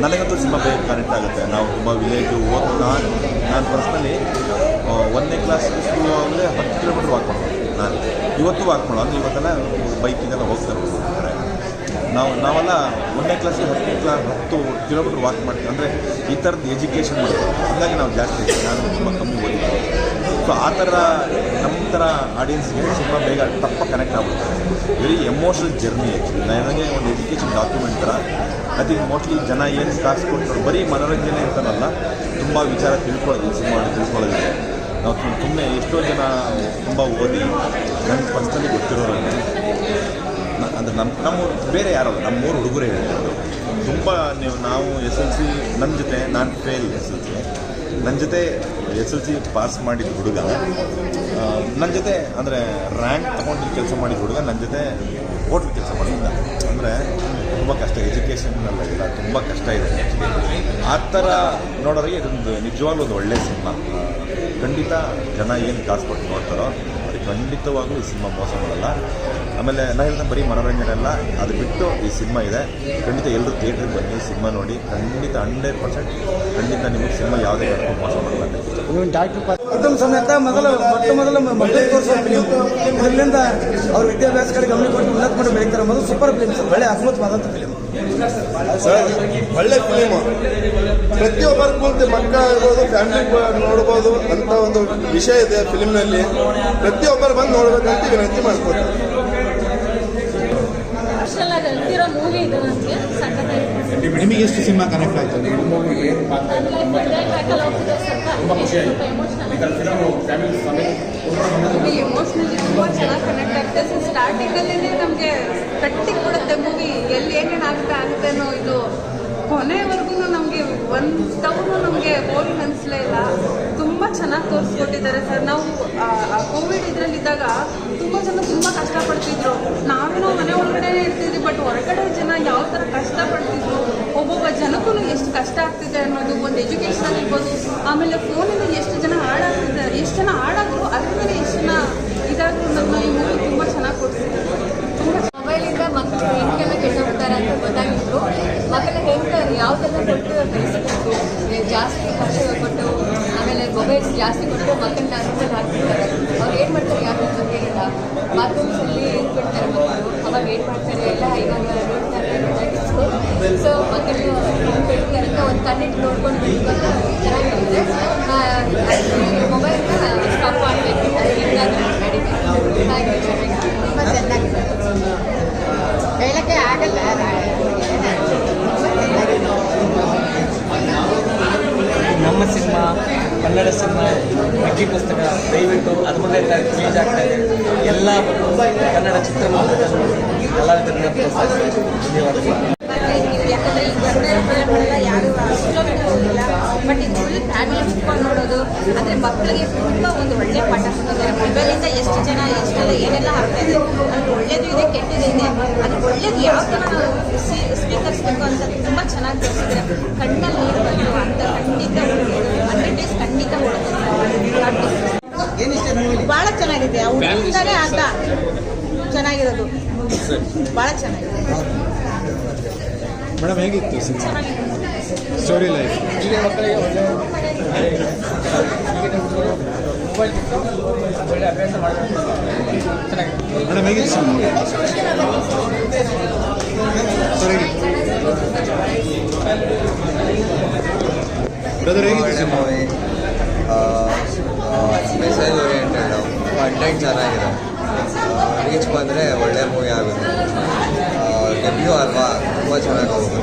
ನನಗಂತೂ ಸಿನಿಮಾ ಬೇಗ ಕನೆಕ್ಟ್ ಆಗುತ್ತೆ. ನಾವು ತುಂಬ ವಿಲೇಜು ನಾನು ಪರ್ಸ್ನಲಿ 1ನೇ ಕ್ಲಾಸ್ ಸ್ಕೂಲು ಅಂದರೆ 10 ಕಿಲೋಮೀಟ್ರ್ ವಾಕ್ ಮಾಡೋದು. ನಾನು ಇವತ್ತು ವಾಕ್ ಮಾಡೋದು ಅಂದರೆ ಇವತ್ತೆಲ್ಲ ಬೈಕಿಂದೆಲ್ಲ ಹೋಗ್ತಾರೆ. ನಾವೆಲ್ಲ 1ನೇ ಕ್ಲಾಸಿಗೆ 10 ಕಿಲೋಮೀಟ್ರ್ ವಾಕ್ ಮಾಡ್ತೀವಿ. ಅಂದರೆ ಈ ಥರದ್ದು ಎಜುಕೇಷನ್ ಮಾಡ್ತೀವಿ. ಹಾಗಾಗಿ ನಾವು ಜಾಸ್ತಿ ನಾನು ತುಂಬ ಕಮ್ಮಿ ಓದಿದ್ದೀವಿ. ಸೊ ಆ ಥರ ನಮ್ಮ ಥರ ಆಡಿಯನ್ಸ್ಗೆ ಸಿನಿಮಾ ಬೇಗ ತಪ್ಪ ಕನೆಕ್ಟ್ ಆಗ್ಬಿಡುತ್ತೆ. Very emotional journey actually. ನನಗೆ ಒಂದು ಎಜುಕೇಷನ್ ಡಾಕ್ಯುಮೆಂಟ್ ಥರ. ಐ ಥಿಂಕ್ ಮೋಸ್ಟ್ಲಿ ಜನ ಏನು ಕಾಸು ಕೊಟ್ಟರು ಬರೀ ಮನೋರಂಜನೆ ಅಂತಲ್ಲ, ತುಂಬ ವಿಚಾರ ತಿಳ್ಕೊಳ್ಳೋದಿದೆ. ನಾವು ಸುಮ್ಮನೆ ಎಷ್ಟೋ ಜನ ತುಂಬ ಓದಿ ನನಗೆ ಪರ್ಸ್ನಲಿ ಗೊತ್ತಿರೋರಂಗೆ ಅಂದರೆ ನಮ್ಮ ಬೇರೆ ಯಾರಲ್ಲ, ನಮ್ಮ 3 ಹುಡುಗರೇ ಹೇಳಿದ್ರು. ತುಂಬ ನಾವು SLC ನನ್ನ ಜೊತೆ ನಾನು ಫೇಲ್ SLC ನನ್ನ ಜೊತೆ SLC ಪಾಸ್ ಮಾಡಿದ ಹುಡುಗ ನನ್ನ ಜೊತೆ ಅಂದರೆ ರ್ಯಾಂಕ್ ತೊಗೊಂಡು ಕೆಲಸ ಮಾಡಿದ ಹುಡುಗ ನನ್ನ ಜೊತೆ ಹೋಟ್ಲ್ ಕೆಲಸ ಮಾಡಿದ್ದ. ಅಂದರೆ ತುಂಬ ಕಷ್ಟ, ಎಜುಕೇಷನ್ನೆಲ್ಲ ಇಲ್ಲ, ತುಂಬ ಕಷ್ಟ ಇದೆ. ಆ ಥರ ನೋಡೋರಿಗೆ ಇದೊಂದು ನಿಜವಾಗ್ಲೂ ಒಂದು ಒಳ್ಳೆಯ ಸಿನಿಮಾ. ಖಂಡಿತ ಜನ ಏನು ಕಾಸು ಕೊಟ್ಟು ನೋಡ್ತಾರೋ ಅವ್ರಿಗೆ ಖಂಡಿತವಾಗ್ಲೂ ಈ ಸಿನಿಮಾ ಮೋಸ ಮಾಡಲ್ಲ. ಆಮೇಲೆ ನಾನು ಹೇಳಿದ ಬರೀ ಮನೋರಂಜನೆ ಅಲ್ಲ, ಅದು ಬಿಟ್ಟು ಈ ಸಿನಿಮಾ ಇದೆ. ಖಂಡಿತ ಎಲ್ಲರೂ ಥಿಯೇಟ್ರಿಗೆ ಬನ್ನಿ, ಸಿನಿಮಾ ನೋಡಿ. ಖಂಡಿತ 100% ಖಂಡಿತ ನಿಮಗೆ ಸಿನಿಮಾ ಯಾವುದೇ ಮೋಸ ಮಾಡಲ್ಲ ಅಂತ. ಉತ್ತಮ ಸಮೇತ ಮೊದಲ ಮಕ್ಕಳಿಗೆ ತೋರಿಸೋ ಫಿಲಿಮ್. ಇದರಿಂದ ಅವ್ರ ವಿದ್ಯಾಭ್ಯಾಸ ಕಡೆ ಗಮನ ಕೊಟ್ಟು ಉನ್ನತ ಮಾಡಿ ಬೆಳೀತಾರೆ ಅನ್ನೋದು ಸೂಪರ್ ಫಿಲಿಮ್ ಸರ್. ಒಳ್ಳೆ ಅದ್ಭುತವಾದಂಥ ಫಿಲಿಮ್ ಸರ್. ಒಳ್ಳೆ ಫಿಲಿಮು. ಪ್ರತಿಯೊಬ್ಬರಿಗೂ ಮಕ್ಕಳಿರ್ಬೋದು, ಫ್ಯಾಮಿಲಿ ನೋಡ್ಬೋದು ಅಂತ ಒಂದು ವಿಷಯ ಇದೆ ಫಿಲಿಮ್ನಲ್ಲಿ. ಪ್ರತಿಯೊಬ್ಬರು ಬಂದು ನೋಡ್ಬೇಕಂತ ವಿನಂತಿ ಮಾಡ್ಕೊತಾರೆ. ಮೂವಿ ಇದು ನನಗೆ ಸಖತ್ತಾಗಿ. ನಿಮಗೆ ಎಷ್ಟು ಸಿನಿಮಾ ಕನೆಕ್ಟ್ ಆಯಿತು? ಎಮೋಷ್ನಲಿ ತುಂಬ ಚೆನ್ನಾಗಿ ಕನೆಕ್ಟ್ ಆಗ್ತದೆ. ಸೊ ಸ್ಟಾರ್ಟಿಂಗಲ್ಲೇ ನಮಗೆ ಕಟ್ಟಿಗೆ ಕೊಡುತ್ತೆ ಮೂವಿ. ಎಲ್ಲಿ ಏನೇನು ಆಗುತ್ತೆ ಅನ್ನೋ ಇದು ಕೊನೆವರೆಗೂ ನಮಗೆ ಒಂದು ಟೌನು ನಮಗೆ ಬೋರಿಂಗ್ ಅನಿಸ್ಲೇ ಇಲ್ಲ. ತುಂಬ ಚೆನ್ನಾಗಿ ತೋರಿಸ್ಕೊಟ್ಟಿದ್ದಾರೆ ಸರ್. ನಾವು ಕೋವಿಡ್ ಇದರಲ್ಲಿದ್ದಾಗ ತುಂಬ ಜನ ತುಂಬ ಕಷ್ಟಪಡ್ತಿದ್ರು. ನಾವೇನೋ ಮನೆ ಒಳಗಡೆ ಇರ್ತಿದ್ವಿ, ಬಟ್ ಹೊರಗಡೆ ಜನ ಯಾವ ಥರ ಕಷ್ಟಪಡ್ತಿದ್ರು, ಒಬ್ಬೊಬ್ಬ ಜನಕ್ಕೂ ಎಷ್ಟು ಕಷ್ಟ ಆಗ್ತಿದೆ ಅನ್ನೋದು ಒಂದು ಎಜುಕೇಷನ್ ಇರ್ಬೋದು. ಆಮೇಲೆ ಫೋನಿಂದ ಎಷ್ಟು ಜನ ಹಾಳಾಗ್ತಿದ್ದಾರೆ, ಎಷ್ಟು ಜನ ಹಾಳಾದ್ರು ಅದರಿಂದ ಎಷ್ಟು ಜನ ಇದಾದ್ರು ಅನ್ನೋದನ್ನ ಈ ಮೂವಿ ತುಂಬ ಚೆನ್ನಾಗಿ ಕೊಡ್ತಿದ್ದಾರೆ. ತುಂಬ ಮೊಬೈಲಿಂದ ಮಕ್ಕಳು ಹೆಂಗೆಲ್ಲ ಕೆಟ್ಟೋಗ್ತಾರೆ ಅಂತ ಗೊತ್ತಾಗಿತ್ತು. ಮಕ್ಕಳ ಹೆಂಗೆ ಯಾವುದೆಲ್ಲ ಕೊಟ್ಟು ಬೆಳೆಸಬೇಕು, ಜಾಸ್ತಿ ಖರ್ಚು ಕೊಟ್ಟು ಆಮೇಲೆ ಮೊಬೈಲ್ಸ್ ಜಾಸ್ತಿ ಕೊಟ್ಟು ಮಕ್ಕಳನ್ನ ಅನುಕೂಲ ಹಾಕ್ತಿರ್ತಾರೆ. ಅವ್ರು ಏನು ಮಾಡ್ತಾರೆ ಯಾರು ಗೊತ್ತಿರಲಿಲ್ಲ. ಬಾತ್ರೂಮ್ಸಲ್ಲಿ ಇಟ್ಬಿಡ್ತಾರೆ ಮಕ್ಕಳು. ಅವಾಗ ಏನು ಮಾಡ್ತಾರೆ ಎಲ್ಲ ಇವಾಗ ನೋಡ್ತಾರೆ ಗೊತ್ತಾಗಿತ್ತು. ಸೊ ಮಕ್ಕಳು ಬೆಳಿಗ್ಗೆ ಅಂತ ಒಂದು ಕಣ್ಣಿಟ್ಟು ನೋಡ್ಕೊಂಡು ಬೆಳಿಬೇಕು ಚೆನ್ನಾಗಿರುತ್ತೆ. ಮೊಬೈಲ್ನ ಸ್ಟಾಪ್ ಮಾಡಬೇಕು, ಹೆಂಗಾದ್ರೂ ನಡೀಬೇಕು. ಹಾಗೆ ತುಂಬ ಚೆನ್ನಾಗಿದೆ. ಹೇಳಕ್ಕೆ ಆಗಲ್ಲ. ನಮ್ಮ ಸಿನಿಮಾ, ಕನ್ನಡ ಸಿನಿಮಾ, ಅಕ್ಕಿ ಪುಸ್ತಕ ದಯವಿಟ್ಟು 11ನೇ ತಾರೀಕು ರಿಲೀಸ್ ಆಗ್ತಾ ಇದೆ. ಎಲ್ಲ ಕನ್ನಡ ಚಿತ್ರಮಂದಿರದ ಕಲಾವಿದರನ್ನ ಪ್ರೋತ್ಸಾಹಿಸಿ. ಧನ್ಯವಾದಗಳು. ಯಾಕಂದರೆ ಈ ಫಿಲಮ್ಗಳೆಲ್ಲ ಯಾರು ಅಷ್ಟೊಂದು ಹೋಗಿಲ್ಲ, ಬಟ್ ಇದು ಫುಲ್ ಫ್ಯಾಮಿಲಿ ಕುತ್ಕೊಂಡು ನೋಡೋದು. ಅಂದರೆ ಮಕ್ಕಳಿಗೆ ತುಂಬ ಒಂದು ಒಳ್ಳೆಯ ಪಾಠ ಕೊಟ್ಟಿದ್ದಾರೆ. ಮೊಬೈಲಿಂದ ಎಷ್ಟು ಜನ ಎಷ್ಟೆಲ್ಲ ಏನೆಲ್ಲ ಆಗ್ತಾ ಇದೆ, ಅದು ಒಳ್ಳೇದು ಇದೆ, ಕೆಟ್ಟದ್ದು ಇದೆ. ಅದು ಒಳ್ಳೇದು ಯಾವ ಥರ ನಾವು ಸ್ವೀಕರಿಸಬೇಕು ಅಂತ ತುಂಬ ಚೆನ್ನಾಗಿ ತೋರಿಸಿದ್ರೆ ಕಣ್ಣಲ್ಲಿ ನೀರು ಬಂದು ಅಂತ ಖಂಡಿತ 100 ಡೇಸ್ ಖಂಡಿತ ಭಾಳ ಚೆನ್ನಾಗಿದೆ. ಹುಡುಗಿಂದಾನೇ ಆಟ ಚೆನ್ನಾಗಿರೋದು, ಭಾಳ ಚೆನ್ನಾಗಿದೆ. ಮೇಡಮ್ ಹೇಗಿತ್ತು ಸಿನಿಮಾ? ಸ್ಟೋರಿ ಲೈಫ್ ಮಕ್ಕಳಿಗೆ ಒಳ್ಳೆ ಅಭ್ಯಾಸ ಮಾಡಬೇಕು. ಚೆನ್ನಾಗಿದೆ ಮೇಡಮ್ ಹೇಗಿತ್ತು ಸಿನಿಮಾ? ಬ್ರದರ್ ಹೇಗಿತ್ತು ಸಿನಿಮಾ? ಮೆಸೇಜ್ ಓರಿಯೆಂಟೆಡ್, ಕಂಟೆಂಟ್ ಚೆನ್ನಾಗಿದೆ. ರೀಚ್ ಬಂದರೆ ಒಳ್ಳೆ ಮೂವಿ ಆಗುತ್ತೆ. ಡೆಬ್ಯೂ ಅಲ್ವಾ, ತುಂಬ ಚೆನ್ನಾಗಿ ಹೋಗುತ್ತೆ.